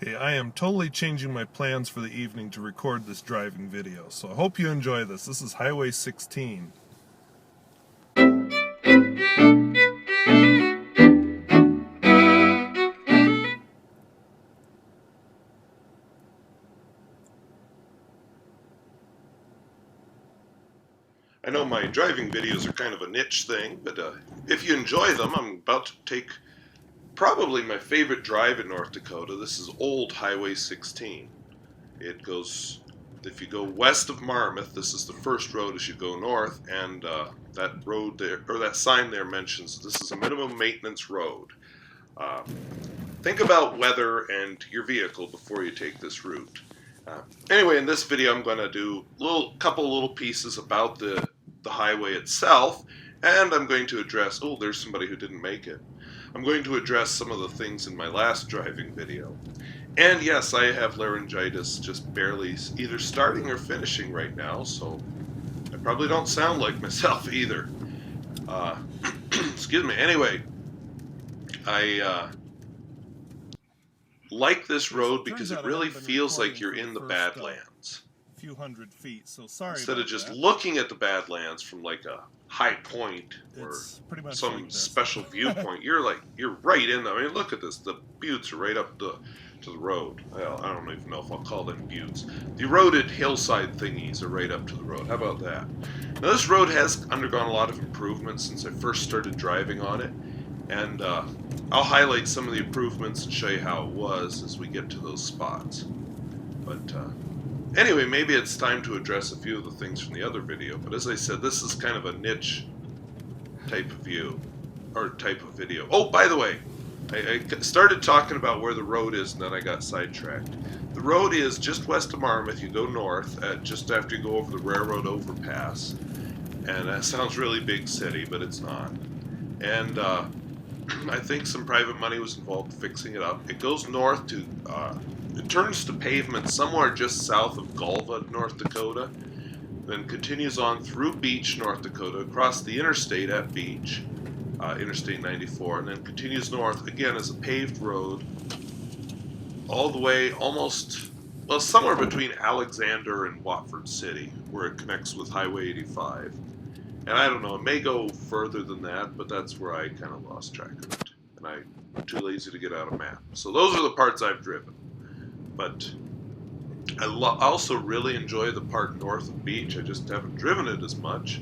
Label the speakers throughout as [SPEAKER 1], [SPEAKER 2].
[SPEAKER 1] Okay, I am totally changing my plans for the evening to record this driving video, so I hope you enjoy this. This is Highway 16. I know my driving videos are kind of a niche thing, but if you enjoy them, I'm about to take probably my favorite drive in North Dakota. This is Old Highway 16. It goes, if you go west of Marmarth, this is the first road as you go north, and that road there, or that sign there mentions this is a minimum maintenance road. Think about weather and your vehicle before you take this route. Anyway, in this video I'm going to do a couple little pieces about the highway itself, and I'm going to address, oh, there's somebody who didn't make it. I'm going to address some of the things in my last driving video. And yes, I have laryngitis, just barely either starting or finishing right now, so I probably don't sound like myself either. Excuse me. Anyway, I like this road because it really feels like you're in the Badlands.
[SPEAKER 2] Few hundred feet, so sorry.
[SPEAKER 1] Instead of just looking at the Badlands from like a high point or some like special viewpoint, you're right in there. I mean, look at this. The buttes are right up to the road. Well, I don't even know if I'll call them buttes. The eroded hillside thingies are right up to the road. How about that? Now, this road has undergone a lot of improvements since I first started driving on it, and I'll highlight some of the improvements and show you how it was as we get to those spots. But anyway, maybe it's time to address a few of the things from the other video, but as I said, this is kind of a niche type of view, or type of video. Oh, by the way, I started talking about where the road is and then I got sidetracked. The road is just west of Marmarth. You go north, just after you go over the railroad overpass, and that sounds really big city, but it's not. And I think some private money was involved fixing it up. It goes north to, it turns to pavement somewhere just south of Golva, North Dakota, then continues on through Beach, North Dakota, across the interstate at Beach, Interstate 94, and then continues north again as a paved road all the way almost, well, somewhere between Alexander and Watford City, where it connects with Highway 85. And I don't know, it may go further than that, but that's where I kind of lost track of it. And I'm too lazy to get out a map. So those are the parts I've driven. But I also really enjoy the part north of Beach. I just haven't driven it as much.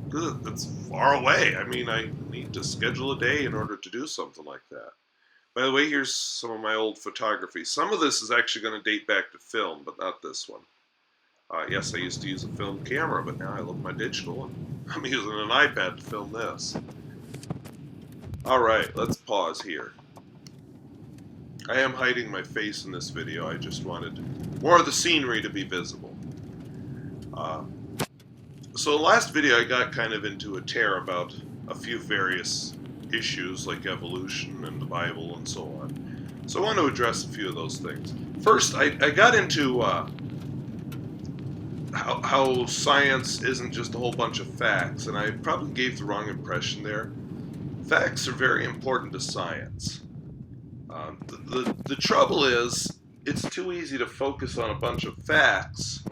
[SPEAKER 1] Because it's far away. I mean, I need to schedule a day in order to do something like that. By the way, here's some of my old photography. Some of this is actually going to date back to film, but not this one. Yes, I used to use a film camera, but now I love my digital, and I'm using an iPad to film this. Alright, let's pause here. I am hiding my face in this video. I just wanted more of the scenery to be visible. So the last video I got kind of into a tear about a few various issues like evolution and the Bible and so on. So I want to address a few of those things. First, I got into how science isn't just a whole bunch of facts, and I probably gave the wrong impression there. Facts are very important to science. The trouble is, it's too easy to focus on a bunch of facts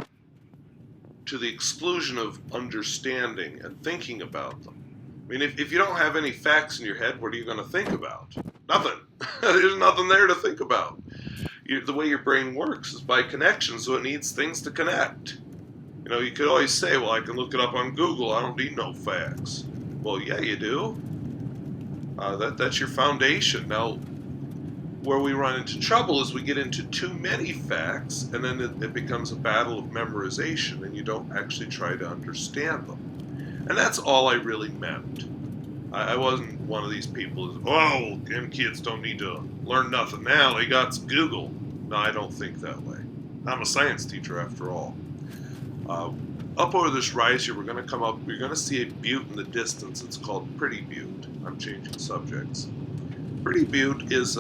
[SPEAKER 1] to the exclusion of understanding and thinking about them. I mean, if you don't have any facts in your head, what are you going to think about? Nothing. There's nothing there to think about. The way your brain works is by connection, so it needs things to connect. You know, you could always say, well, I can look it up on Google. I don't need no facts. Well, yeah, you do. That's your foundation. Now, where we run into trouble is we get into too many facts, and then it becomes a battle of memorization, and you don't actually try to understand them. And that's all I really meant. I wasn't one of these people who, oh, them kids don't need to learn nothing now. They got Google. No, I don't think that way. I'm a science teacher after all. Up over this rise here, we're going to come up, we're going to see a butte in the distance. It's called Pretty Butte. I'm changing subjects. Pretty Butte is,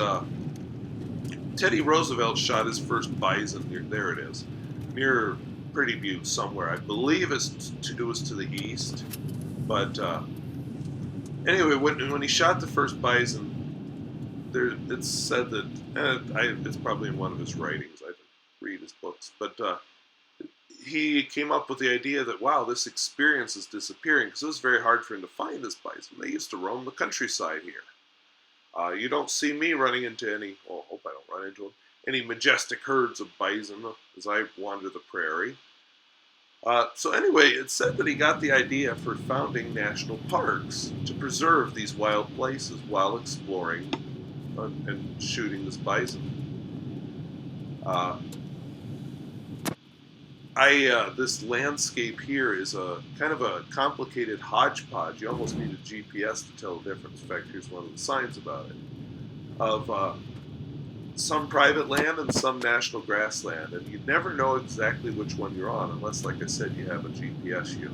[SPEAKER 1] Teddy Roosevelt shot his first bison, there it is, near Pretty Butte somewhere. I believe it was to the east. But anyway, when he shot the first bison, it's said that, it's probably in one of his writings. I didn't read his books, but he came up with the idea that, wow, this experience is disappearing, because it was very hard for him to find this bison. They used to roam the countryside here. You don't see me running into any, well, I hope I don't run into them, any majestic herds of bison as I wander the prairie. So anyway, it's said that he got the idea for founding national parks to preserve these wild places while exploring and shooting this bison. This landscape here is a kind of a complicated hodgepodge. You almost need a GPS to tell the difference. In fact, here's one of the signs about it. Of some private land and some national grassland. And you never know exactly which one you're on unless, like I said, you have a GPS unit.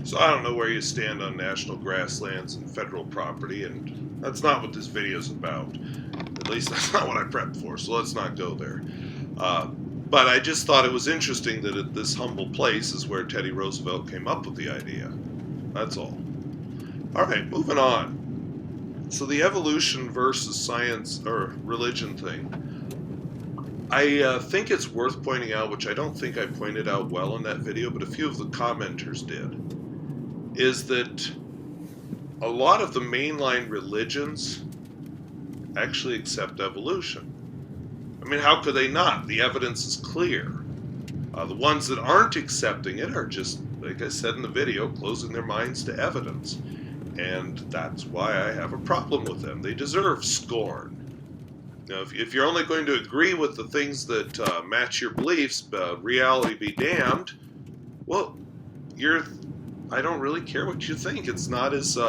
[SPEAKER 1] So I don't know where you stand on national grasslands and federal property, and that's not what this video is about. At least that's not what I prepped for, so let's not go there. But I just thought it was interesting that at this humble place is where Teddy Roosevelt came up with the idea. That's all. Alright, moving on. So the evolution versus science or religion thing. I think it's worth pointing out, which I don't think I pointed out well in that video, but a few of the commenters did, is that a lot of the mainline religions actually accept evolution. I mean, how could they not? The evidence is clear. The ones that aren't accepting it are just, like I said in the video, closing their minds to evidence. And that's why I have a problem with them. They deserve scorn. Now, if you're only going to agree with the things that match your beliefs, reality be damned, well, I don't really care what you think. It's not as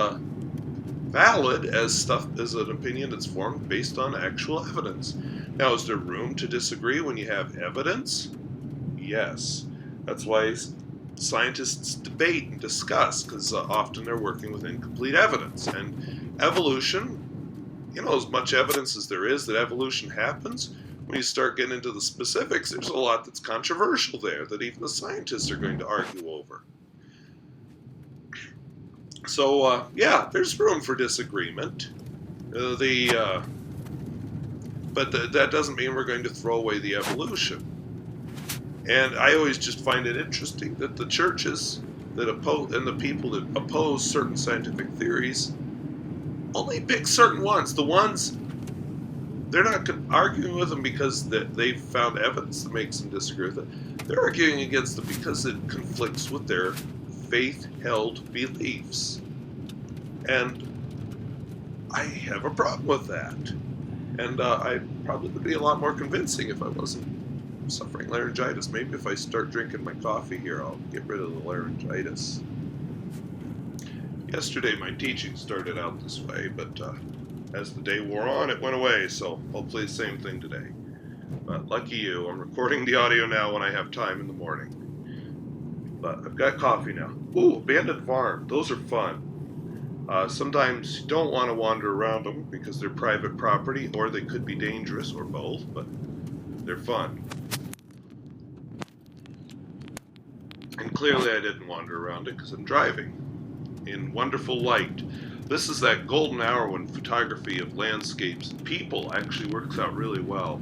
[SPEAKER 1] valid as an opinion that's formed based on actual evidence. Now, is there room to disagree when you have evidence? Yes. That's why scientists debate and discuss, because often they're working with incomplete evidence. And evolution, as much evidence as there is that evolution happens, when you start getting into the specifics, there's a lot that's controversial there that even the scientists are going to argue over. So, yeah, there's room for disagreement. But that doesn't mean we're going to throw away the evolution. And I always just find it interesting that the churches that oppose and the people that oppose certain scientific theories only pick certain ones. The ones, they're not arguing with them because they've found evidence that makes them disagree with it. They're arguing against it because it conflicts with their faith-held beliefs. And I have a problem with that. And I probably would be a lot more convincing if I wasn't suffering laryngitis. Maybe if I start drinking my coffee here, I'll get rid of the laryngitis. Yesterday my teaching started out this way, but as the day wore on, it went away, so hopefully the same thing today. But lucky you, I'm recording the audio now when I have time in the morning. But I've got coffee now. Ooh, abandoned farm. Those are fun. Sometimes you don't want to wander around them because they're private property, or they could be dangerous, or both, but they're fun. And clearly I didn't wander around it because I'm driving in wonderful light. This is that golden hour when photography of landscapes and people actually works out really well.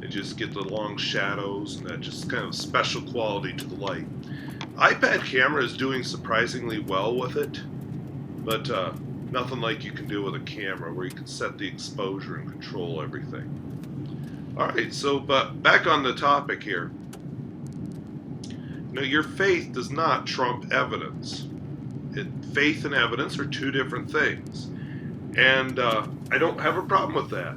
[SPEAKER 1] You just get the long shadows and that just kind of special quality to the light. iPad camera is doing surprisingly well with it, but nothing like you can do with a camera where you can set the exposure and control everything. Alright, so but back on the topic here. Your faith does not trump evidence. Faith and evidence are two different things. And I don't have a problem with that.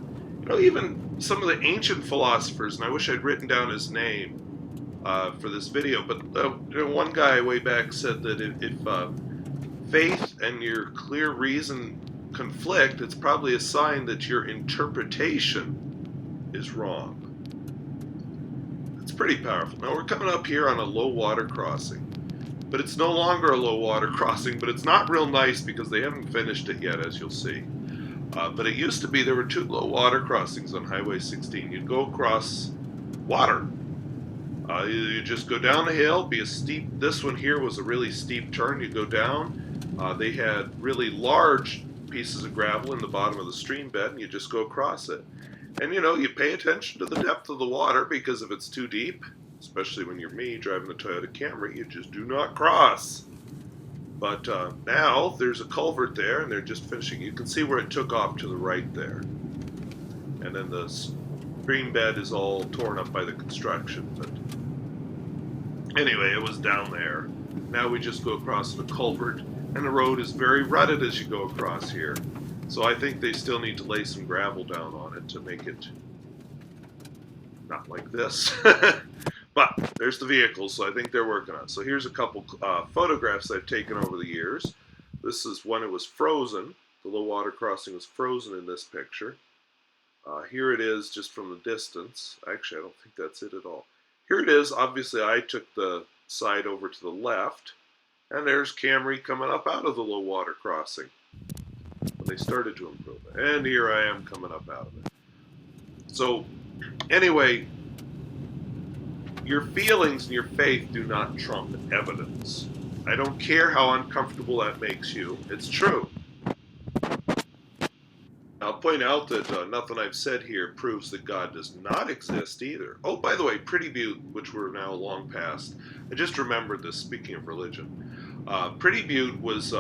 [SPEAKER 1] Even some of the ancient philosophers, and I wish I'd written down his name for this video, but one guy way back said that if faith and your clear reason conflict, it's probably a sign that your interpretation is wrong. It's pretty powerful. Now we're coming up here on a low water crossing, but it's no longer a low water crossing, but it's not real nice because they haven't finished it yet, as you'll see. But it used to be there were two low water crossings on Highway 16. You'd go across water. You just go down the hill, be a steep, this one here was a really steep turn, you go down, They had really large pieces of gravel in the bottom of the stream bed, and you just go across it. And you pay attention to the depth of the water, because if it's too deep, especially when you're me driving a Toyota Camry, you just do not cross. But now there's a culvert there, and they're just finishing. You can see where it took off to the right there. And then the stream bed is all torn up by the construction. But anyway, it was down there. Now we just go across the culvert, and the road is very rutted as you go across here. So I think they still need to lay some gravel down on it to make it not like this. But there's the vehicles, so I think they're working on it. So here's a couple photographs I've taken over the years. This is when it was frozen. The low water crossing was frozen in this picture. Here it is just from the distance. Actually, I don't think that's it at all. Here it is. Obviously, I took the side over to the left. And there's Camry coming up out of the low water crossing when they started to improve it. And here I am coming up out of it. So, anyway, your feelings and your faith do not trump evidence. I don't care how uncomfortable that makes you. It's true. I'll point out that nothing I've said here proves that God does not exist either. Oh, by the way, Pretty Butte, which we're now long past, I just remembered this, speaking of religion. Pretty Butte was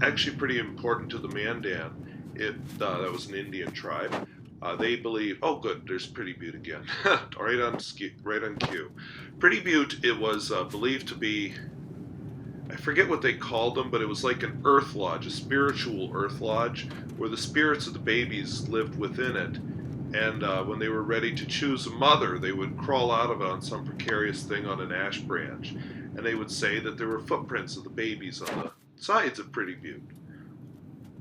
[SPEAKER 1] actually pretty important to the Mandan. That was an Indian tribe. They believe, oh good, there's Pretty Butte again. right on cue. Pretty Butte, it was believed to be, I forget what they called them, but it was like an earth lodge, a spiritual earth lodge, where the spirits of the babies lived within it. And when they were ready to choose a mother, they would crawl out of it on some precarious thing on an ash branch. And they would say that there were footprints of the babies on the sides of Pretty Butte.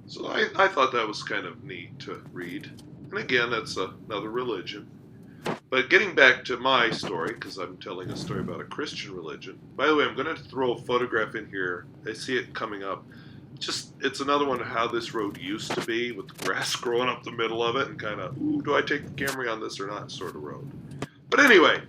[SPEAKER 1] So I thought that was kind of neat to read. And again, that's another religion. But getting back to my story, because I'm telling a story about a Christian religion. By the way, I'm going to throw a photograph in here. I see it coming up. It's another one of how this road used to be, with the grass growing up the middle of it, and kind of, ooh, do I take the Camry on this or not sort of road. But anyway,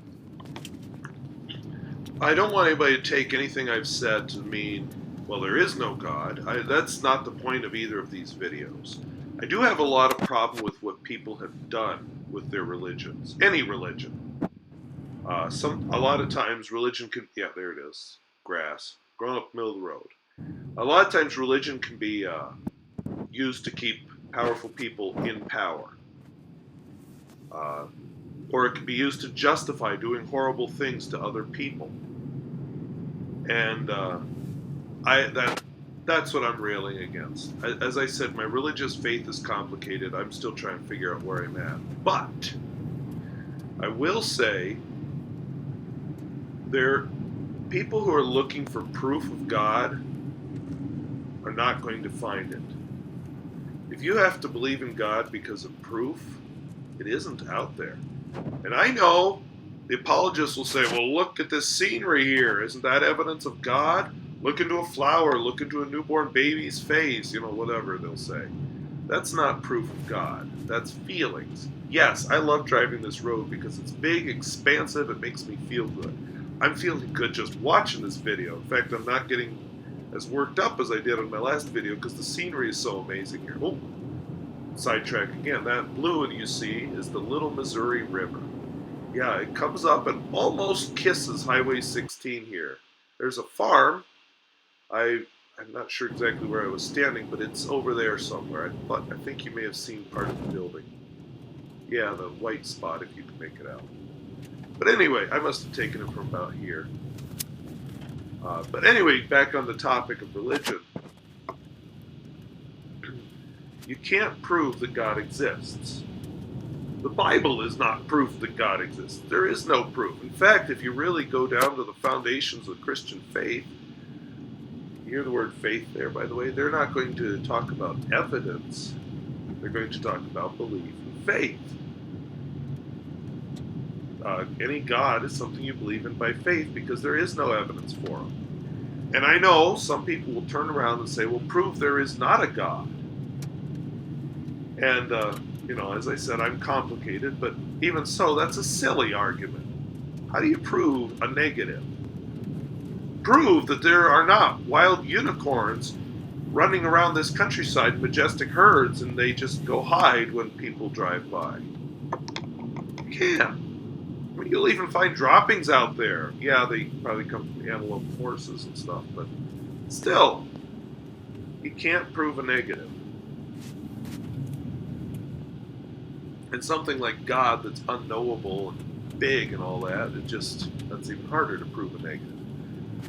[SPEAKER 1] I don't want anybody to take anything I've said to mean, well, there is no God. That's not the point of either of these videos. I do have a lot of problem with what people have done with their religions. Any religion. A lot of times religion can, yeah, there it is, grass, growing up the middle of the road. A lot of times religion can be used to keep powerful people in power. Or it can be used to justify doing horrible things to other people. And that's what I'm railing against. As I said, my religious faith is complicated. I'm still trying to figure out where I'm at. But I will say people who are looking for proof of God are not going to find it. If you have to believe in God because of proof, it isn't out there. And I know the apologists will say, well, look at this scenery here. Isn't that evidence of God? Look into a flower, look into a newborn baby's face, whatever they'll say. That's not proof of God. That's feelings. Yes, I love driving this road because it's big, expansive, it makes me feel good. I'm feeling good just watching this video. In fact, I'm not getting as worked up as I did on my last video because the scenery is so amazing here. Oh, sidetrack again. That blue you see is the Little Missouri River. Yeah, it comes up and almost kisses Highway 16 here. There's a farm. I'm not sure exactly where I was standing, but it's over there somewhere. I think you may have seen part of the building. Yeah, the white spot, if you can make it out. But anyway, I must have taken it from about here. But anyway, back on the topic of religion. You can't prove that God exists. The Bible is not proof that God exists. There is no proof. In fact, if you really go down to the foundations of Christian faith, you hear the word faith there, by the way, they're not going to talk about evidence. They're going to talk about belief and faith. Any God is something you believe in by faith because there is no evidence for him. And I know some people will turn around and say, well, prove there is not a God. And, as I said, I'm complicated, but even so, that's a silly argument. How do you prove a negative? prove that there are not wild unicorns running around this countryside in majestic herds and they just go hide when people drive by. You can't. I mean, you'll even find droppings out there. Yeah, they probably come from antelope horses and stuff, but still, you can't prove a negative. And something like God that's unknowable and big and all that, that's even harder to prove a negative.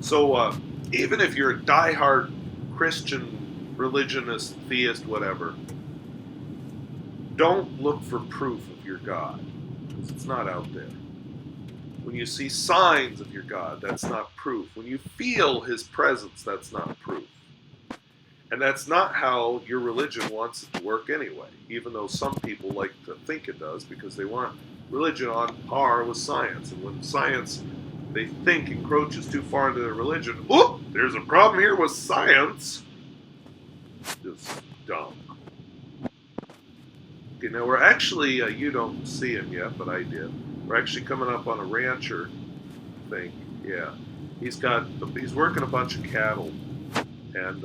[SPEAKER 1] So even if you're a diehard Christian, religionist, theist, whatever, don't look for proof of your God, because it's not out there. When you see signs of your God, that's not proof. When you feel his presence, that's not proof. And that's not how your religion wants it to work anyway, even though some people like to think it does, because they want religion on par with science. And when science, they think, encroaches too far into their religion, whoop, there's a problem here with science. Just dumb. Okay, now we're actually, you don't see him yet, but I did. We're actually coming up on a rancher thing. Yeah, he's working a bunch of cattle, and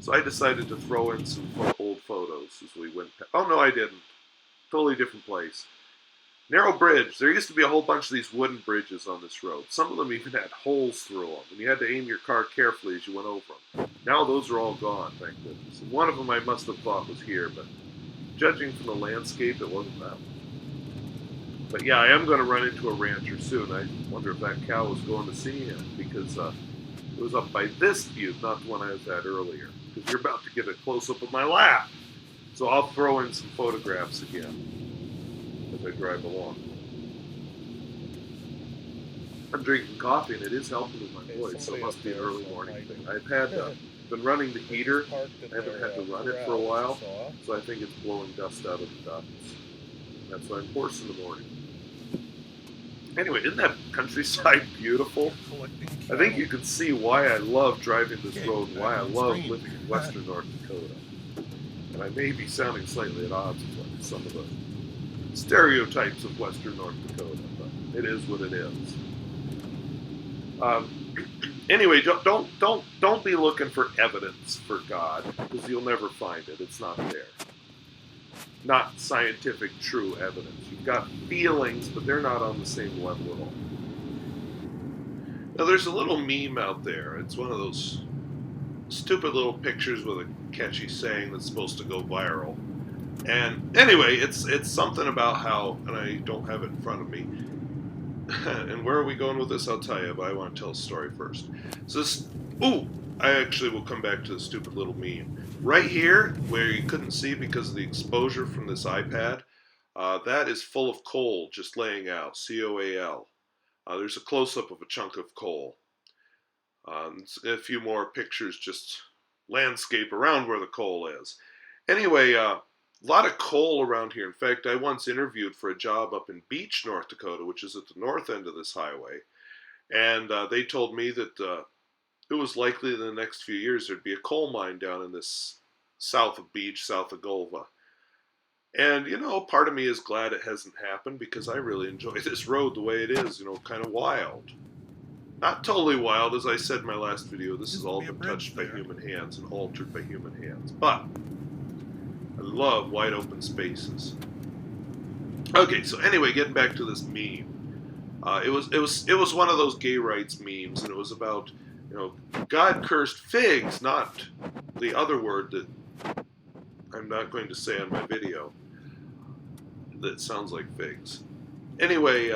[SPEAKER 1] so I decided to throw in some old photos as we went. Oh no, I didn't. Totally different place. Narrow bridge. There used to be a whole bunch of these wooden bridges on this road. Some of them even had holes through them, and you had to aim your car carefully as you went over them. Now those are all gone, thank goodness. And one of them I must have thought was here, but judging from the landscape, it wasn't that one. But yeah, I am going to run into a rancher soon. I wonder if that cow was going to see him, because it was up by this butte, not the one I was at earlier. Because you're about to get a close-up of my lap. So I'll throw in some photographs again as I drive along. I'm drinking coffee, and it is helping with my voice, so it must be an early morning thing. I've been running the heater. I haven't had to run it for a while, so I think it's blowing dust out of the ducts. That's why I'm hoarse in the morning. Anyway, isn't that countryside beautiful? I think you can see why I love driving this road and why I love living in western North Dakota. And I may be sounding slightly at odds with some of the stereotypes of western North Dakota, but it is what it is. Anyway, don't be looking for evidence for God, because you'll never find it. It's not there. Not scientific, true evidence. You've got feelings, but they're not on the same level at all. Now, there's a little meme out there. It's one of those stupid little pictures with a catchy saying that's supposed to go viral. And anyway, it's something about how, and I don't have it in front of me, and where are we going with this? I'll tell you, but I want to tell a story first. So this, I actually will come back to the stupid little meme. Right here, where you couldn't see because of the exposure from this iPad, that is full of coal just laying out, C-O-A-L. There's a close-up of a chunk of coal. A few more pictures, just landscape around where the coal is. Anyway, a lot of coal around here. In fact, I once interviewed for a job up in Beach, North Dakota, which is at the north end of this highway. And they told me that it was likely in the next few years there'd be a coal mine down in this south of Beach, south of Golva. And, part of me is glad it hasn't happened, because I really enjoy this road the way it is, kind of wild. Not totally wild, as I said in my last video. This has all been touched by human hands and altered by human hands. But I love wide open spaces. Okay, so anyway, getting back to this meme. It was one of those gay rights memes, and it was about, God cursed figs, not the other word that I'm not going to say on my video that sounds like figs. Anyway,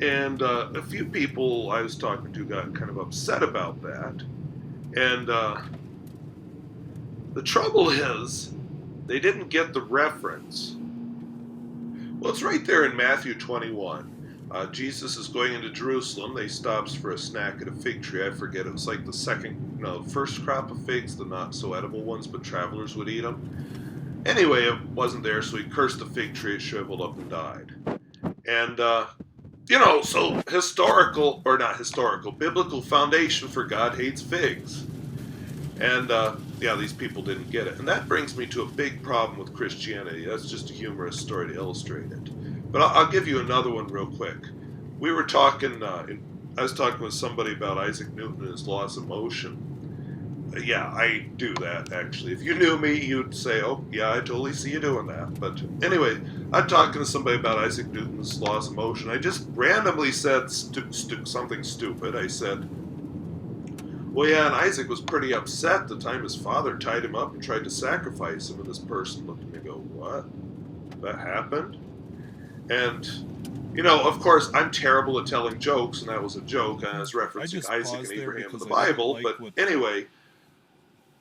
[SPEAKER 1] and a few people I was talking to got kind of upset about that. And the trouble is, they didn't get the reference. Well, it's right there in Matthew 21. Jesus is going into Jerusalem. They stops for a snack at a fig tree. I forget, it was like the first crop of figs, the not so edible ones, but travelers would eat them. Anyway, it wasn't there, so he cursed the fig tree. It shriveled up and died. And, so biblical foundation for God hates figs. And, these people didn't get it. And that brings me to a big problem with Christianity. That's just a humorous story to illustrate it. But I'll give you another one real quick. We were talking I was talking with somebody about Isaac Newton and his laws of motion. Yeah, I do that, actually. If you knew me, you'd say, oh, yeah, I totally see you doing that. But anyway, I'm talking to somebody about Isaac Newton's laws of motion. I just randomly said something stupid. I said, well, yeah, and Isaac was pretty upset the time his father tied him up and tried to sacrifice him. And this person looked at me and go, what? That happened? And, you know, of course, I'm terrible at telling jokes, and that was a joke. I was referencing Isaac and Abraham in the Bible. But anyway,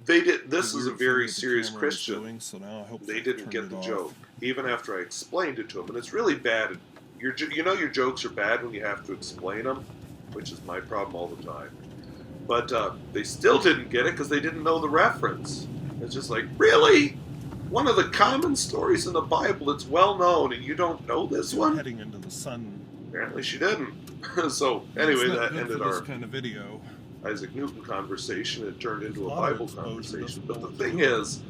[SPEAKER 1] they did. This is a very serious Christian. They didn't get the joke, even after I explained it to them. And it's really bad. You know your jokes are bad when you have to explain them, which is my problem all the time. But they still didn't get it because they didn't know the reference. It's just like, really? One of the common stories in the Bible that's well known, and you don't know this one?
[SPEAKER 2] Heading into the sun.
[SPEAKER 1] Apparently she didn't. So anyway, that ended our
[SPEAKER 2] kind of video.
[SPEAKER 1] Isaac Newton conversation. It turned into a Bible conversation. But the thing is,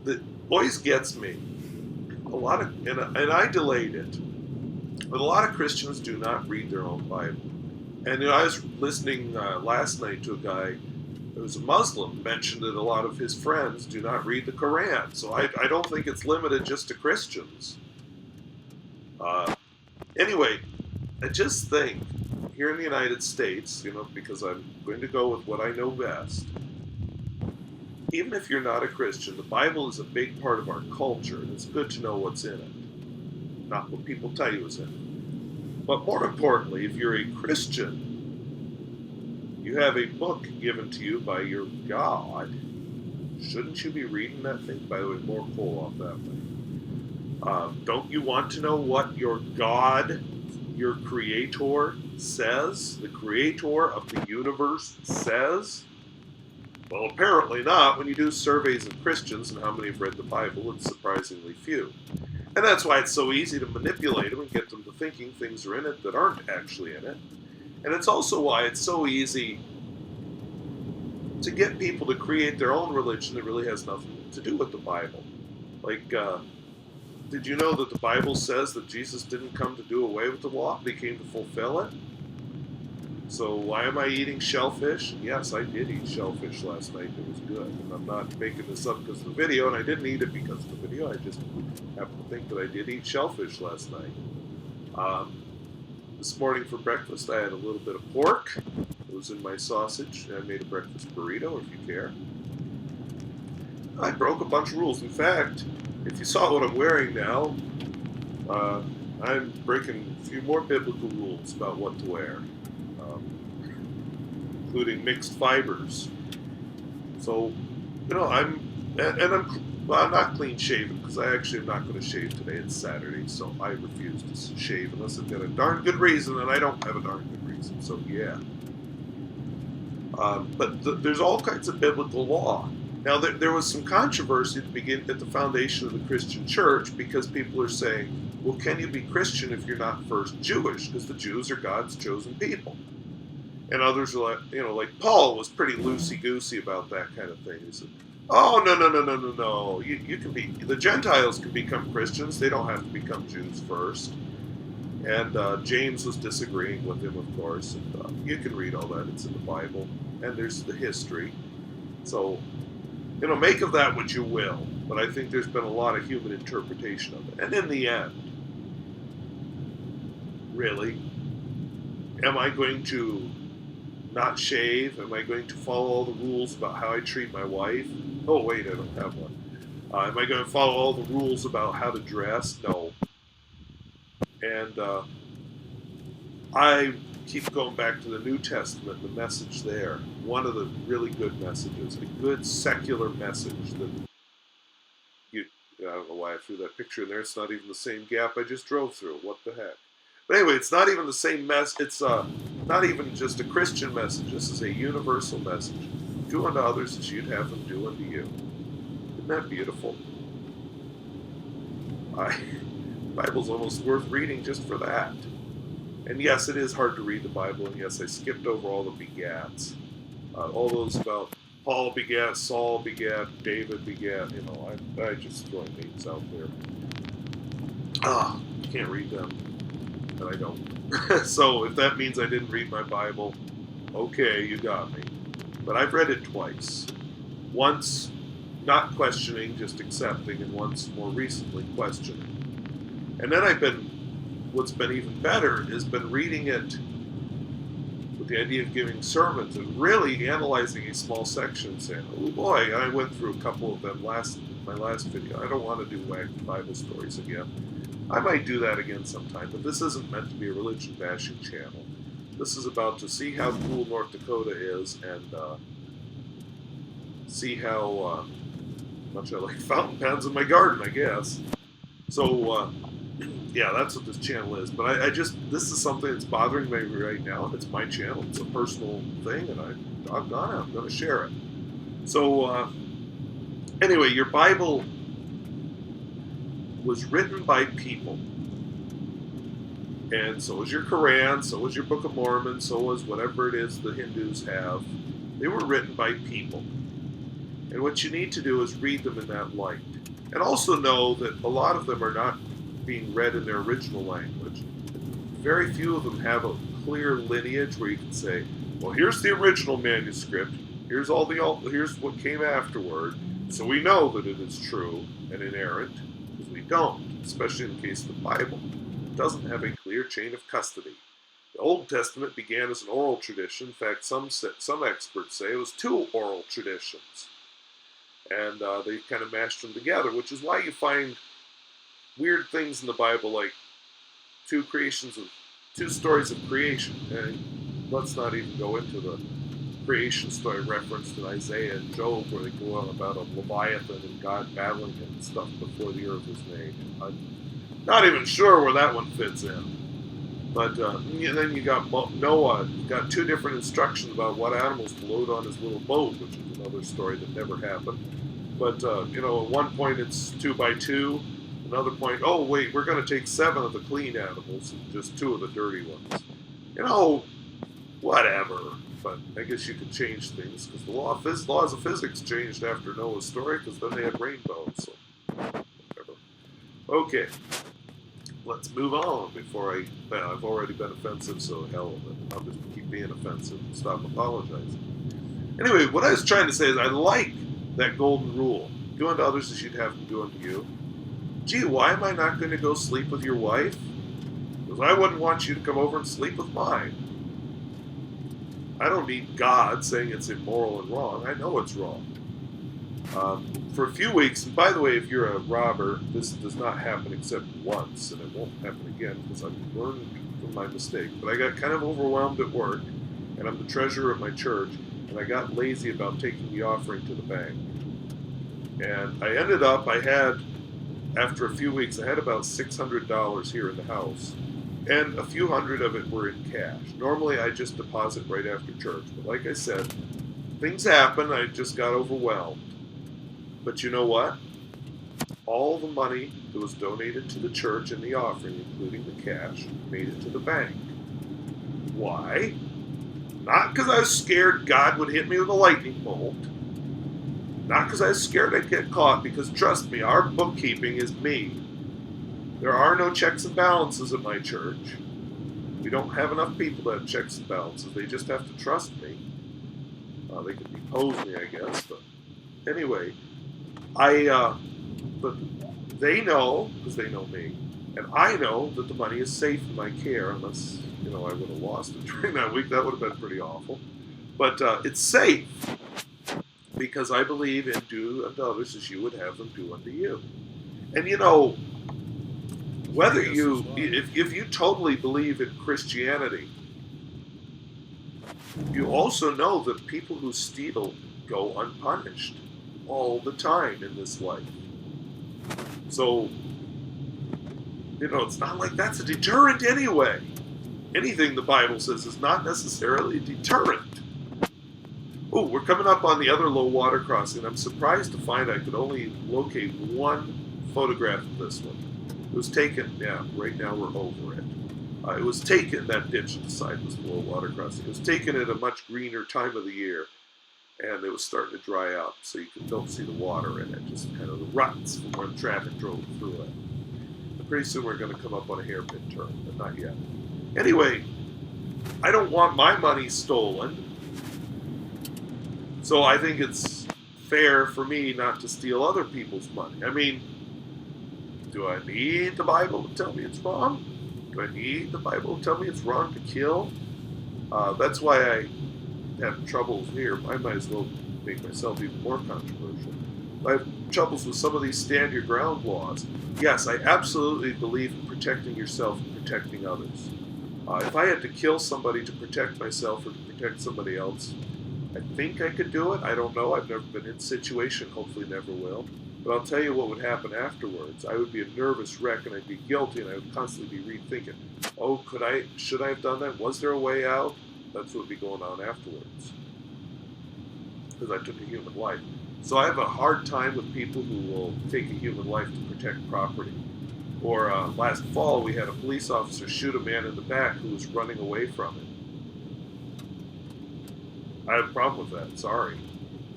[SPEAKER 1] that always gets me. A lot of, and I delayed it, but a lot of Christians do not read their own Bible. And you know, I was listening last night to a guy who was a Muslim mentioned that a lot of his friends do not read the Quran. So I don't think it's limited just to Christians. Anyway, I just think here in the United States, you know, because I'm going to go with what I know best, even if you're not a Christian, the Bible is a big part of our culture, and it's good to know what's in it, not what people tell you is in it. But more importantly, if you're a Christian, you have a book given to you by your God. Shouldn't you be reading that thing? By the way, more coal off that way. Don't you want to know what your God, your Creator, says? The Creator of the universe says? Well, apparently not. When you do surveys of Christians and how many have read the Bible, it's surprisingly few. And that's why it's so easy to manipulate them and get them to thinking things are in it that aren't actually in it. And it's also why it's so easy to get people to create their own religion that really has nothing to do with the Bible. Like, did you know that the Bible says that Jesus didn't come to do away with the law, but he came to fulfill it? So why am I eating shellfish? Yes, I did eat shellfish last night. It was good. And I'm not making this up because of the video, and I didn't eat it because of the video. I just happen to think that I did eat shellfish last night. This morning for breakfast, I had a little bit of pork. It was in my sausage. I made a breakfast burrito, if you care. I broke a bunch of rules. In fact, if you saw what I'm wearing now, I'm breaking a few more biblical rules about what to wear, including mixed fibers. So, you know, I'm not clean shaven because I actually am not going to shave today. It's Saturday, so I refuse to shave unless I've got a darn good reason, and I don't have a darn good reason. So yeah. But there's all kinds of biblical law. Now there was some controversy at the foundation of the Christian church because people are saying, well, can you be Christian if you're not first Jewish? Because the Jews are God's chosen people. And others are like, you know, like Paul was pretty loosey-goosey about that kind of thing. He said, oh, no. You can be, the Gentiles can become Christians. They don't have to become Jews first. And James was disagreeing with him, of course. And you can read all that. It's in the Bible. And there's the history. So, you know, make of that what you will. But I think there's been a lot of human interpretation of it. And in the end, really, am I going to not shave? Am I going to follow all the rules about how I treat my wife? Oh, wait, I don't have one. Am I going to follow all the rules about how to dress? No. And I keep going back to the New Testament, the message there. One of the really good messages, a good secular message that I don't know why I threw that picture in there. It's not even the same gap I just drove through. What the heck? But anyway, it's not even the same it's not even just a Christian message. This is a universal message. Do unto others as you'd have them do unto you. Isn't that beautiful? The Bible's almost worth reading just for that. And yes, it is hard to read the Bible, and yes, I skipped over all the begats. All those about Paul begat, Saul begat, David begat, you know, I just throw names out there. You can't read them. and I don't. So if that means I didn't read my Bible, okay, you got me. But I've read it twice. Once not questioning, just accepting, and once more recently questioning. And then what's been even better is been reading it with the idea of giving sermons and really analyzing a small section and saying, oh boy, I went through a couple of them my last video. I don't want to do wacky Bible stories again. I might do that again sometime, but this isn't meant to be a religion bashing channel. This is about to see how cool North Dakota is and see how much I like fountain pens in my garden, I guess. So, yeah, that's what this channel is. But this is something that's bothering me right now. It's my channel. It's a personal thing, and I'm going to share it. So, anyway, your Bible was written by people. And so was your Quran, so was your Book of Mormon, so was whatever it is the Hindus have. They were written by people. And what you need to do is read them in that light. And also know that a lot of them are not being read in their original language. Very few of them have a clear lineage where you can say, well, here's the original manuscript, here's what came afterward, so we know that it is true and inerrant, because we don't, especially in the case of the Bible. It doesn't have a clear chain of custody. The Old Testament began as an oral tradition. In fact, some experts say it was two oral traditions. And they kind of mashed them together, which is why you find weird things in the Bible, like two stories of creation. And let's not even go into the creation story referenced in Isaiah and Job, where they go on about a Leviathan and God battling and stuff before the earth was made. I'm not even sure where that one fits in. But and then you got Noah, got two different instructions about what animals to load on his little boat, which is another story that never happened. But, at one point it's 2 by 2. Another point, oh, wait, we're going to take 7 of the clean animals and just 2 of the dirty ones. Whatever. But I guess you could change things, because the laws of physics changed after Noah's story, because then they had rainbows. So, whatever. Okay. Let's move on before I've already been offensive, so hell with it. I'll just keep being offensive and stop apologizing. Anyway, what I was trying to say is I like that golden rule. Do unto others as you'd have them do unto you. Gee, why am I not going to go sleep with your wife? Because I wouldn't want you to come over and sleep with mine. I don't need God saying it's immoral and wrong. I know it's wrong. For a few weeks, and by the way, if you're a robber, this does not happen except once, and it won't happen again because I've learned from my mistake. But I got kind of overwhelmed at work, and I'm the treasurer of my church, and I got lazy about taking the offering to the bank. And I ended up, after a few weeks, I had about $600 here in the house, and a few hundred of it were in cash. Normally, I just deposit right after church, but like I said, things happen, I just got overwhelmed. But you know what? All the money that was donated to the church in the offering, including the cash, made it to the bank. Why? Not because I was scared God would hit me with a lightning bolt. Not because I was scared I'd get caught, because trust me, our bookkeeping is me. There are no checks and balances at my church. We don't have enough people to have checks and balances. They just have to trust me. They can depose me, I guess. But anyway, but they know, because they know me, and I know that the money is safe in my care, unless, I would have lost it during that week. That would have been pretty awful. But it's safe, because I believe in do unto others as you would have them do unto you. And whether if you totally believe in Christianity, you also know that people who steal go unpunished all the time in this life. So, it's not like that's a deterrent anyway. Anything the Bible says is not necessarily a deterrent. Oh, we're coming up on the other low water crossing. I'm surprised to find I could only locate one photograph of this one. It was taken, right now we're over it. It was taken, that ditch at the side was the low water crossing. It was taken at a much greener time of the year, and it was starting to dry out, so don't see the water in it, just kind of the ruts from when traffic drove through it. Pretty soon we're going to come up on a hairpin turn, but not yet. Anyway, I don't want my money stolen. So I think it's fair for me not to steal other people's money. I mean, do I need the Bible to tell me it's wrong? Do I need the Bible to tell me it's wrong to kill? That's why I have troubles here. I might as well make myself even more controversial. I have troubles with some of these stand your ground laws. Yes, I absolutely believe in protecting yourself and protecting others. If I had to kill somebody to protect myself or to protect somebody else, I think I could do it. I don't know. I've never been in a situation. Hopefully never will. But I'll tell you what would happen afterwards. I would be a nervous wreck and I'd be guilty and I would constantly be rethinking, oh, should I have done that? Was there a way out? That's what would be going on afterwards. Because I took a human life. So I have a hard time with people who will take a human life to protect property. Or last fall, we had a police officer shoot a man in the back who was running away from him. I have a problem with that, sorry.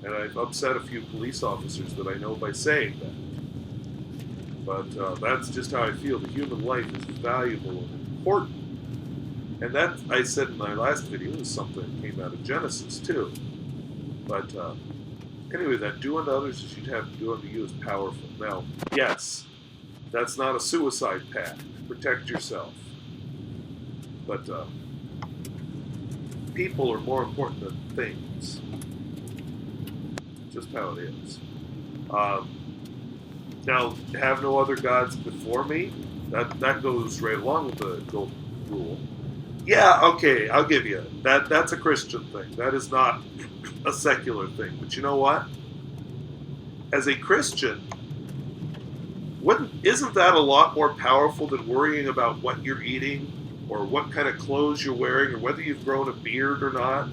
[SPEAKER 1] And I've upset a few police officers that I know by saying that. But that's just how I feel. The human life is valuable and important. And that, I said in my last video, is something that came out of Genesis, too. But anyway, that do unto others as you'd have to do unto you is powerful. Now, yes, that's not a suicide pact. Protect yourself. But people are more important than things. Just how it is. Now, have no other gods before me. That goes right along with the golden rule. Yeah, okay, I'll give you it. That's a Christian thing. That is not a secular thing. But you know what? As a Christian, isn't that a lot more powerful than worrying about what you're eating or what kind of clothes you're wearing or whether you've grown a beard or not?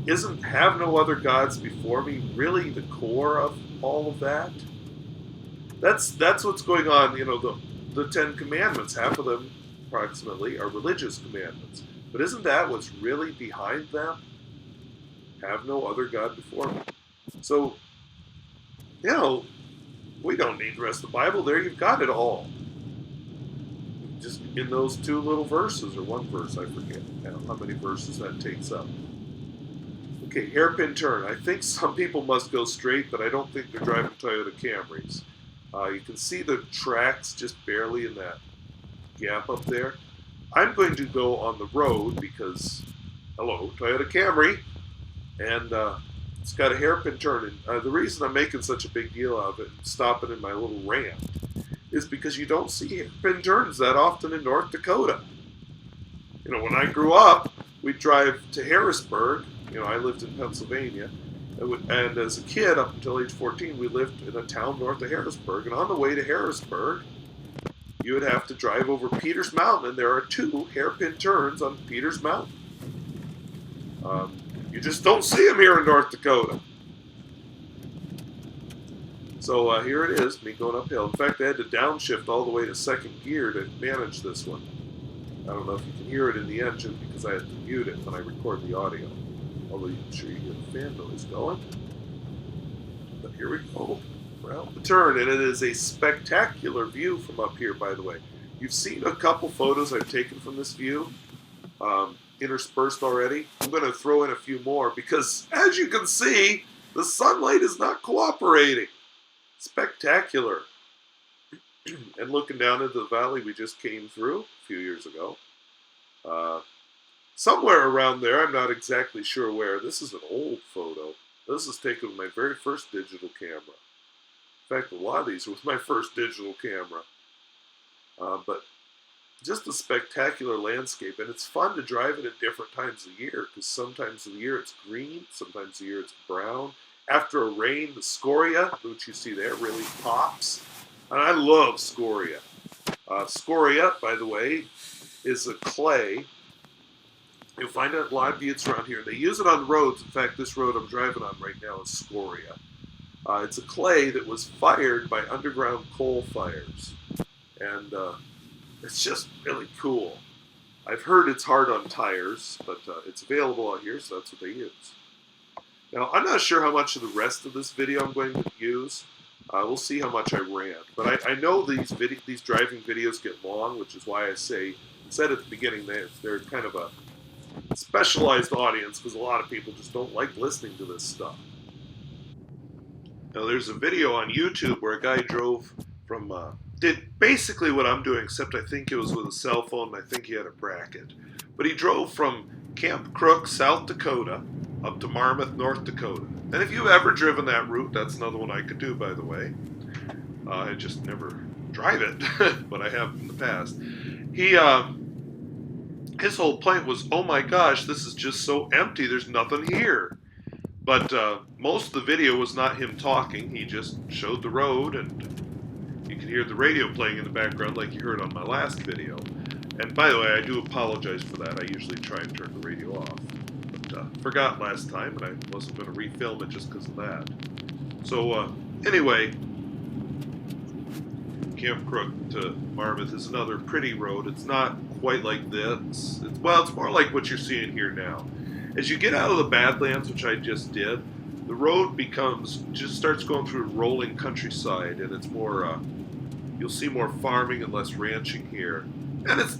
[SPEAKER 1] Isn't have no other gods before me really the core of all of that? That's what's going on. You know, the Ten Commandments, half of them approximately are religious commandments. But isn't that what's really behind them? Have no other God before me. So, you know, we don't need the rest of the Bible. There you've got it all. Just in those two little verses, or one verse, I forget now how many verses that takes up. Okay, hairpin turn. I think some people must go straight, but I don't think they're driving Toyota Camrys. You can see the tracks just barely in that gap up there. I'm going to go on the road because, hello, Toyota Camry, and it's got a hairpin turn. And the reason I'm making such a big deal of it, stopping in my little rant, is because you don't see hairpin turns that often in North Dakota. You know, when I grew up, we'd drive to Harrisburg. You know, I lived in Pennsylvania. And as a kid, up until age 14, we lived in a town north of Harrisburg. And on the way to Harrisburg, you would have to drive over Peters Mountain. And there are 2 hairpin turns on Peters Mountain. You just don't see them here in North Dakota. So here it is, me going uphill. In fact, I had to downshift all the way to second gear to manage this one. I don't know if you can hear it in the engine because I had to mute it when I record the audio. Although you can sure you hear the fan noise going. But here we go. Well, the turn, and it is a spectacular view from up here, by the way. You've seen a couple photos I've taken from this view, interspersed already. I'm going to throw in a few more because, as you can see, the sunlight is not cooperating. Spectacular. And looking down into the valley we just came through a few years ago. Somewhere around there, I'm not exactly sure where. This is an old photo. This is taken with my very first digital camera. In fact, a lot of these were with my first digital camera. But just a spectacular landscape, and it's fun to drive it at different times of the year, because sometimes of the year it's green, sometimes of the year it's brown. After a rain, the scoria, which you see there, really pops. And I love scoria. Scoria, by the way, is a clay. You'll find it at a lot of buttes around here. They use it on roads. In fact, this road I'm driving on right now is scoria. It's a clay that was fired by underground coal fires. And it's just really cool. I've heard it's hard on tires, but it's available out here, so that's what they use. Now, I'm not sure how much of the rest of this video I'm going to use. We'll see how much I ran. But I know these driving videos get long, which is why I said at the beginning they're kind of a specialized audience, because a lot of people just don't like listening to this stuff. Now, there's a video on YouTube where a guy drove from, did basically what I'm doing, except I think it was with a cell phone, and I think he had a bracket. But he drove from Camp Crook, South Dakota, up to Marmarth, North Dakota. And if you've ever driven that route, that's another one I could do, by the way. I just never drive it, but I have in the past. His whole point was, oh my gosh, this is just so empty, there's nothing here. But most of the video was not him talking. He just showed the road, and you could hear the radio playing in the background like you heard on my last video. And by the way, I do apologize for that. I usually try and turn the radio off. But forgot last time, and I wasn't going to refilm it just because of that. So anyway, Camp Crook to Marmarth is another pretty road. It's not quite like this. It's more like what you're seeing here now. As you get out of the Badlands, which I just did, the road just starts going through rolling countryside, and it's more, you'll see more farming and less ranching here. And it's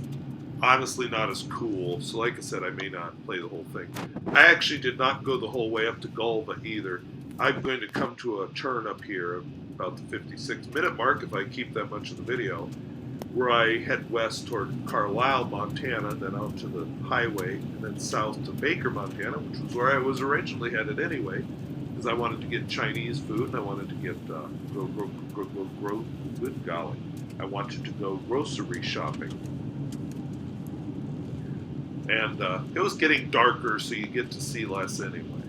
[SPEAKER 1] honestly not as cool, so like I said, I may not play the whole thing. I actually did not go the whole way up to Golva either. I'm going to come to a turn up here, about the 56-minute mark, if I keep that much of the video, where I head west toward Carlisle, Montana, then out to the highway, and then south to Baker, Montana, which was where I was originally headed anyway, because I wanted to get Chinese food, and I wanted to get, good golly, I wanted to go grocery shopping. And it was getting darker, so you get to see less anyway.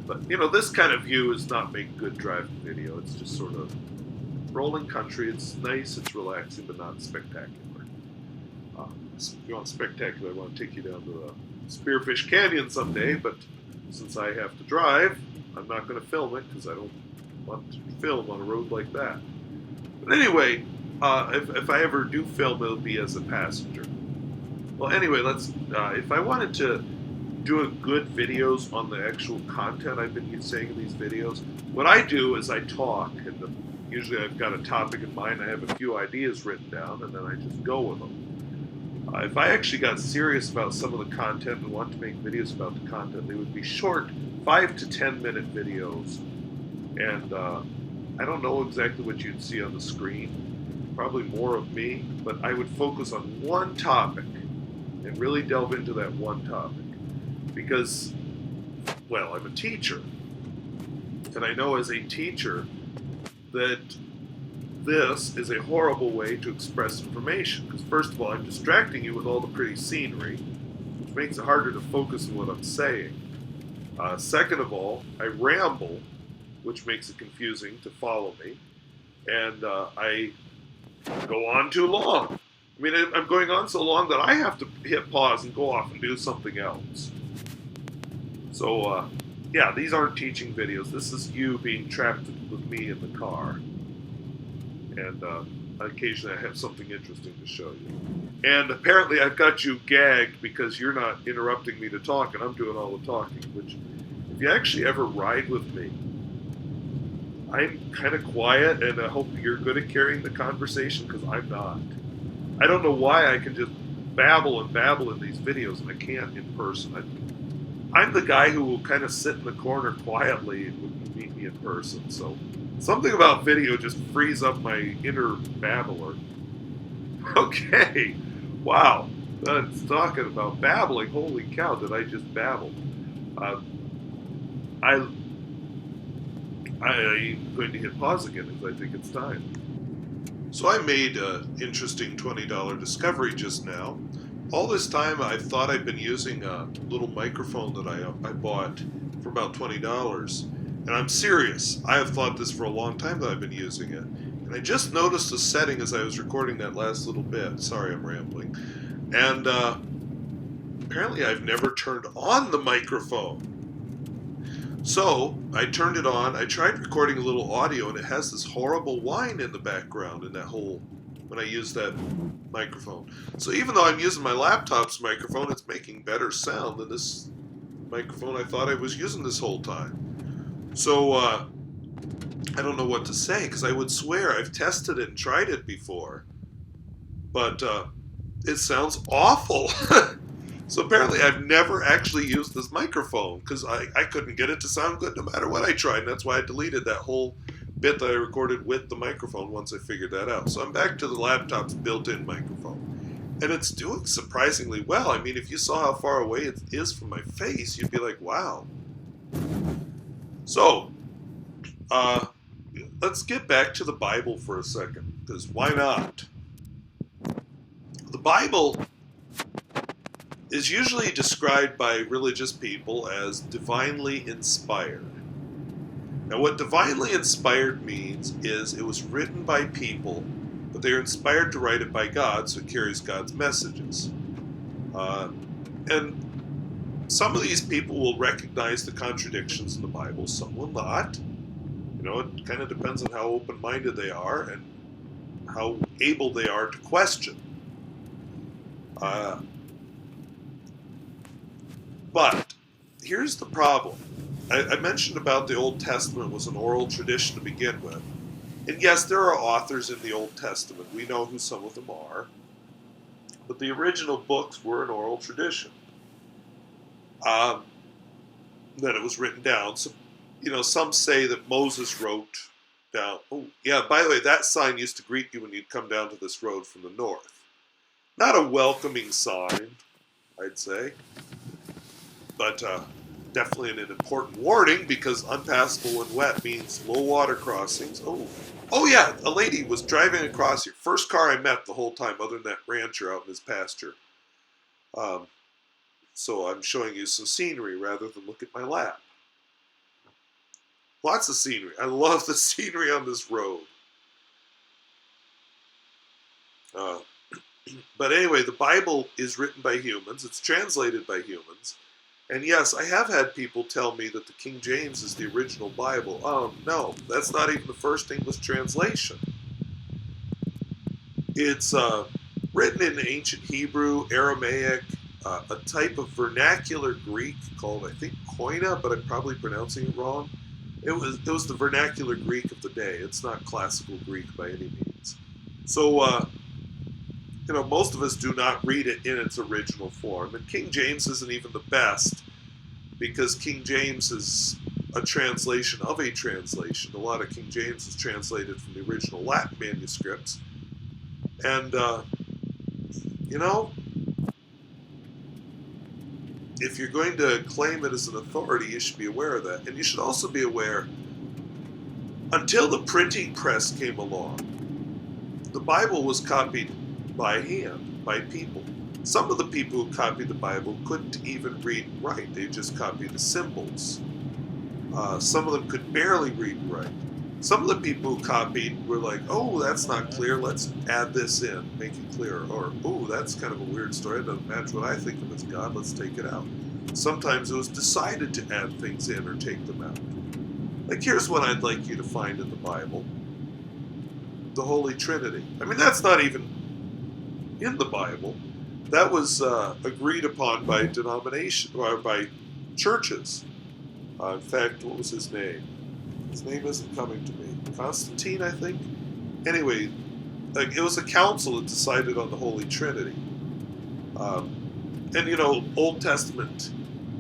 [SPEAKER 1] But, you know, this kind of view is not make good driving video. It's just sort of rolling country. It's nice, it's relaxing, but not spectacular. If you want spectacular, I want to take you down to the Spearfish Canyon someday, but since I have to drive, I'm not going to film it because I don't want to film on a road like that. But anyway, if I ever do film, it'll be as a passenger. Well, anyway, if I wanted to do a good videos on the actual content I've been saying in these videos, what I do is I talk, and usually I've got a topic in mind, I have a few ideas written down, and then I just go with them. If I actually got serious about some of the content and want to make videos about the content, they would be short 5 to 10 minute videos. And I don't know exactly what you'd see on the screen, probably more of me, but I would focus on one topic and really delve into that one topic. Because, well, I'm a teacher, and I know as a teacher that this is a horrible way to express information. Because first of all, I'm distracting you with all the pretty scenery, which makes it harder to focus on what I'm saying. Second of all, I ramble, which makes it confusing to follow me, and I go on too long. I mean, I'm going on so long that I have to hit pause and go off and do something else. So, yeah, these aren't teaching videos. This is you being trapped with me in the car. And occasionally I have something interesting to show you. And apparently I've got you gagged because you're not interrupting me to talk, and I'm doing all the talking, which, if you actually ever ride with me, I'm kind of quiet, and I hope you're good at carrying the conversation, because I'm not. I don't know why I can just babble and babble in these videos, and I can't in person. I'm the guy who will kind of sit in the corner quietly when you meet me in person, so something about video just frees up my inner babbler. Okay, wow, that's talking about babbling. Holy cow, did I just babble? I'm going to hit pause again because I think it's time. So I made an interesting $20 discovery just now. All this time I thought I'd been using a little microphone that I bought for about $20. And I'm serious. I have thought this for a long time that I've been using it. And I just noticed a setting as I was recording that last little bit. Sorry, I'm rambling. And apparently I've never turned on the microphone. So I turned it on. I tried recording a little audio, and it has this horrible whine in the background in that whole, when I use that microphone. So even though I'm using my laptop's microphone, it's making better sound than this microphone I thought I was using this whole time. So I don't know what to say, because I would swear I've tested it and tried it before. But it sounds awful. So apparently I've never actually used this microphone, because I couldn't get it to sound good no matter what I tried. And that's why I deleted that whole bit that I recorded with the microphone once I figured that out. So I'm back to the laptop's built-in microphone. And it's doing surprisingly well. I mean, if you saw how far away it is from my face, you'd be like, wow. So, let's get back to the Bible for a second, because why not? The Bible is usually described by religious people as divinely inspired. Now, what divinely inspired means is it was written by people, but they are inspired to write it by God, so it carries God's messages. And some of these people will recognize the contradictions in the Bible, some will not. You know, it kind of depends on how open-minded they are and how able they are to question. But here's the problem. I mentioned about the Old Testament was an oral tradition to begin with. And yes, there are authors in the Old Testament. We know who some of them are. But the original books were an oral tradition. That it was written down. So, you know, some say that Moses wrote down. Oh, yeah, by the way, that sign used to greet you when you'd come down to this road from the north. Not a welcoming sign, I'd say. But definitely an important warning, because unpassable when wet means low water crossings. Oh yeah, a lady was driving across here. First car I met the whole time, other than that rancher out in his pasture. So I'm showing you some scenery rather than look at my lap. Lots of scenery. I love the scenery on this road. But anyway, the Bible is written by humans. It's translated by humans. And yes, I have had people tell me that the King James is the original Bible. No, that's not even the first English translation. It's written in ancient Hebrew, Aramaic, a type of vernacular Greek called, I think, Koine, but I'm probably pronouncing it wrong. It was the vernacular Greek of the day. It's not classical Greek by any means. So, you know, most of us do not read it in its original form. And King James isn't even the best, because King James is a translation of a translation. A lot of King James is translated from the original Latin manuscripts. And, you know, if you're going to claim it as an authority, you should be aware of that. And you should also be aware, until the printing press came along, the Bible was copied by hand, by people. Some of the people who copied the Bible couldn't even read and write. They just copied the symbols. Some of them could barely read and write. Some of the people who copied were like, oh, that's not clear, let's add this in, make it clearer. Or, oh, that's kind of a weird story, it doesn't match what I think of as God, let's take it out. Sometimes it was decided to add things in or take them out. Like, here's what I'd like you to find in the Bible. The Holy Trinity. I mean, that's not even in the Bible. That was agreed upon by denomination, or by churches. In fact, what was his name? His name isn't coming to me. Constantine, I think? Anyway, it was a council that decided on the Holy Trinity. And, you know, Old Testament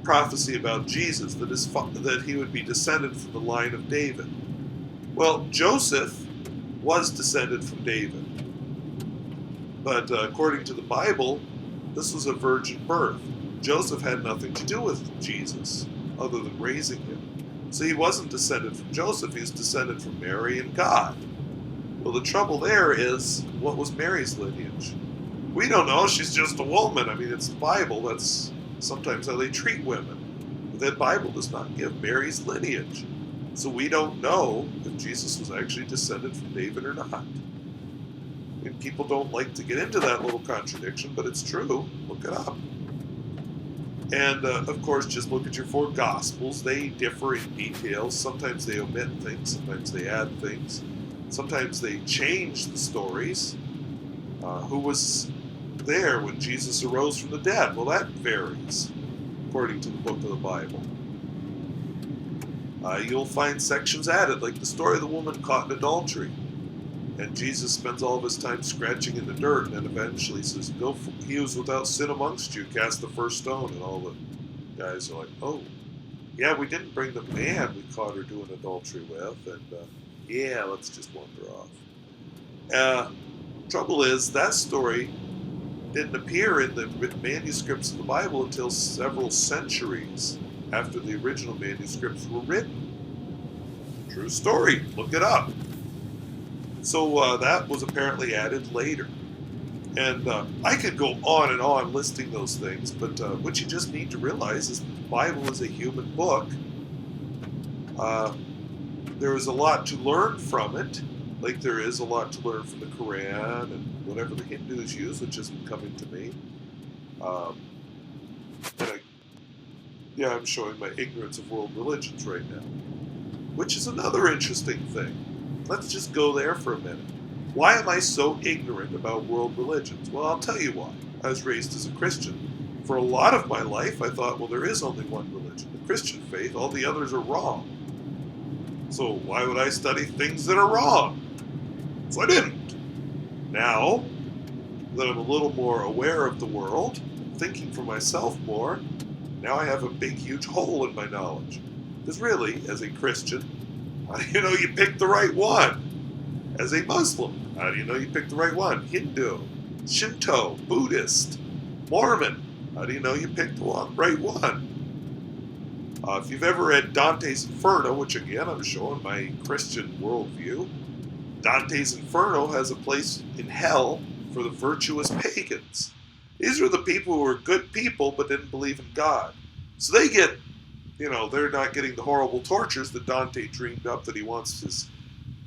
[SPEAKER 1] prophecy about Jesus, that he would be descended from the line of David. Well, Joseph was descended from David. But according to the Bible, this was a virgin birth. Joseph had nothing to do with Jesus, other than raising him. So he wasn't descended from Joseph, he was descended from Mary and God. Well, the trouble there is, what was Mary's lineage? We don't know, she's just a woman. I mean, it's the Bible, that's sometimes how they treat women. But the Bible does not give Mary's lineage. So we don't know if Jesus was actually descended from David or not. And people don't like to get into that little contradiction, but it's true. Look it up. And, of course, just look at your four Gospels. They differ in details. Sometimes they omit things. Sometimes they add things. Sometimes they change the stories. Who was there when Jesus arose from the dead? Well, that varies, according to the book of the Bible. you'll find sections added, like the story of the woman caught in adultery. And Jesus spends all of his time scratching in the dirt, and then eventually says, "Go, he who's without sin amongst you, cast the first stone." And all the guys are like, "Oh, yeah, we didn't bring the man we caught her doing adultery with, and yeah, let's just wander off." Trouble is, that story didn't appear in the manuscripts of the Bible until several centuries after the original manuscripts were written. True story. Look it up. So that was apparently added later. And I could go on and on listing those things, but what you just need to realize is the Bible is a human book. There is a lot to learn from it, like there is a lot to learn from the Quran and whatever the Hindus use, which isn't coming to me. I'm showing my ignorance of world religions right now, which is another interesting thing. Let's just go there for a minute. Why am I so ignorant about world religions? Well, I'll tell you why. I was raised as a Christian. For a lot of my life, I thought, well, there is only one religion, the Christian faith. All the others are wrong. So why would I study things that are wrong? So I didn't. Now that I'm a little more aware of the world, thinking for myself more, now I have a big, huge hole in my knowledge. Because really, as a Christian, how do you know you picked the right one? As a Muslim, how do you know you picked the right one? Hindu, Shinto, Buddhist, Mormon, how do you know you picked the right one? If you've ever read Dante's Inferno, which again I'm showing my Christian worldview, Dante's Inferno has a place in hell for the virtuous pagans. These are the people who are good people but didn't believe in God. So they get, they're not getting the horrible tortures that Dante dreamed up that he wants his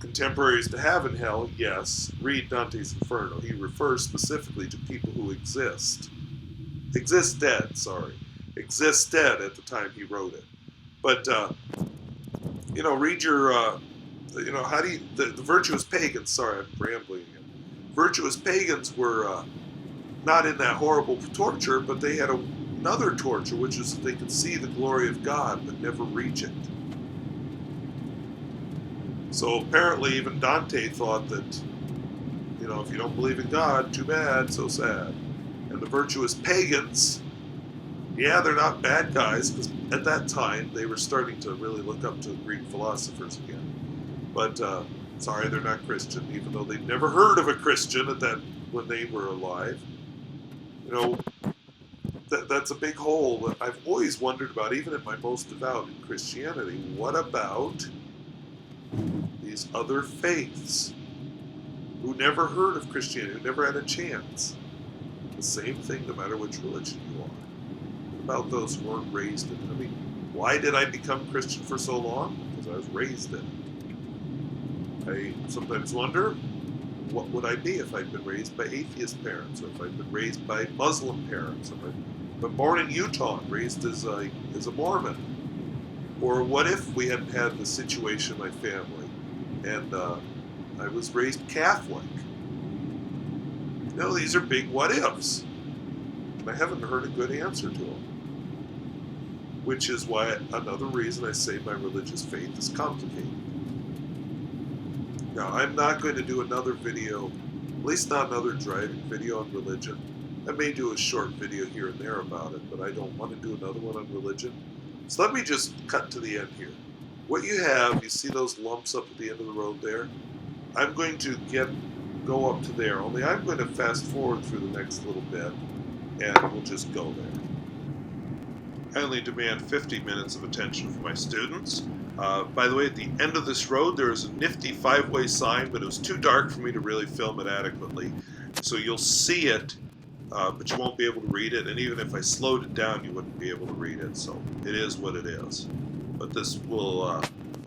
[SPEAKER 1] contemporaries to have in hell. Yes, read Dante's Inferno. He refers specifically to people who existed at the time he wrote it. But, read your, how do you, the virtuous pagans, sorry, I'm rambling again. Virtuous pagans were not in that horrible torture, but they had another torture, which is that they could see the glory of God but never reach it. So apparently even Dante thought that, if you don't believe in God, too bad, so sad. And the virtuous pagans, yeah, they're not bad guys, because at that time they were starting to really look up to Greek philosophers again. But, sorry, they're not Christian, even though they'd never heard of a Christian when they were alive. That's a big hole that I've always wondered about, even at my most devout in Christianity. What about these other faiths who never heard of Christianity, who never had a chance? The same thing no matter which religion you are. What about those who weren't raised in it? I mean, why did I become Christian for so long? Because I was raised in it. I sometimes wonder, what would I be if I'd been raised by atheist parents, or if I'd been raised by Muslim parents, or if I'd been born in Utah and raised as a Mormon? Or what if we hadn't had the situation in my family and I was raised Catholic? These are big what ifs. And I haven't heard a good answer to them. Which is why another reason I say my religious faith is complicated. Now, I'm not going to do another video, at least not another driving video on religion. I may do a short video here and there about it, but I don't want to do another one on religion. So let me just cut to the end here. What you see those lumps up at the end of the road there? I'm going to go up to there, only I'm going to fast forward through the next little bit, and we'll just go there. I only demand 50 minutes of attention from my students. By the way, at the end of this road, there is a nifty 5-way sign, but it was too dark for me to really film it adequately. So you'll see it, but you won't be able to read it, and even if I slowed it down, you wouldn't be able to read it, so it is what it is. But this will,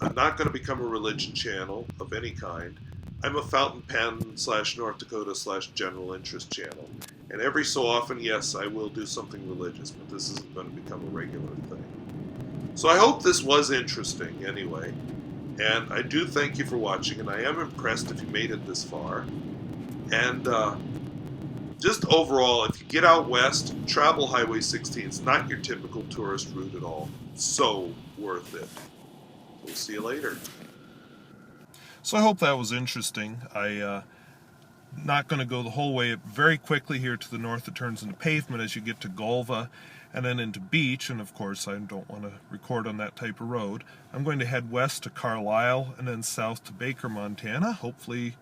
[SPEAKER 1] I'm not going to become a religion channel of any kind. I'm a fountain pen / North Dakota / general interest channel. And every so often, yes, I will do something religious, but this isn't going to become a regular thing. So I hope this was interesting anyway. And I do thank you for watching, and I am impressed if you made it this far. And just overall, if you get out west, travel Highway 16. It's not your typical tourist route at all. So worth it. we'll see you later.
[SPEAKER 2] So I hope that was interesting. Not going to go the whole way very quickly here to the north. It turns into pavement as you get to Golva and then into beach, and of course I don't want to record on that type of road. I'm going to head west to Carlisle and then south to Baker, Montana, hopefully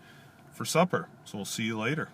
[SPEAKER 2] for supper. So we'll see you later.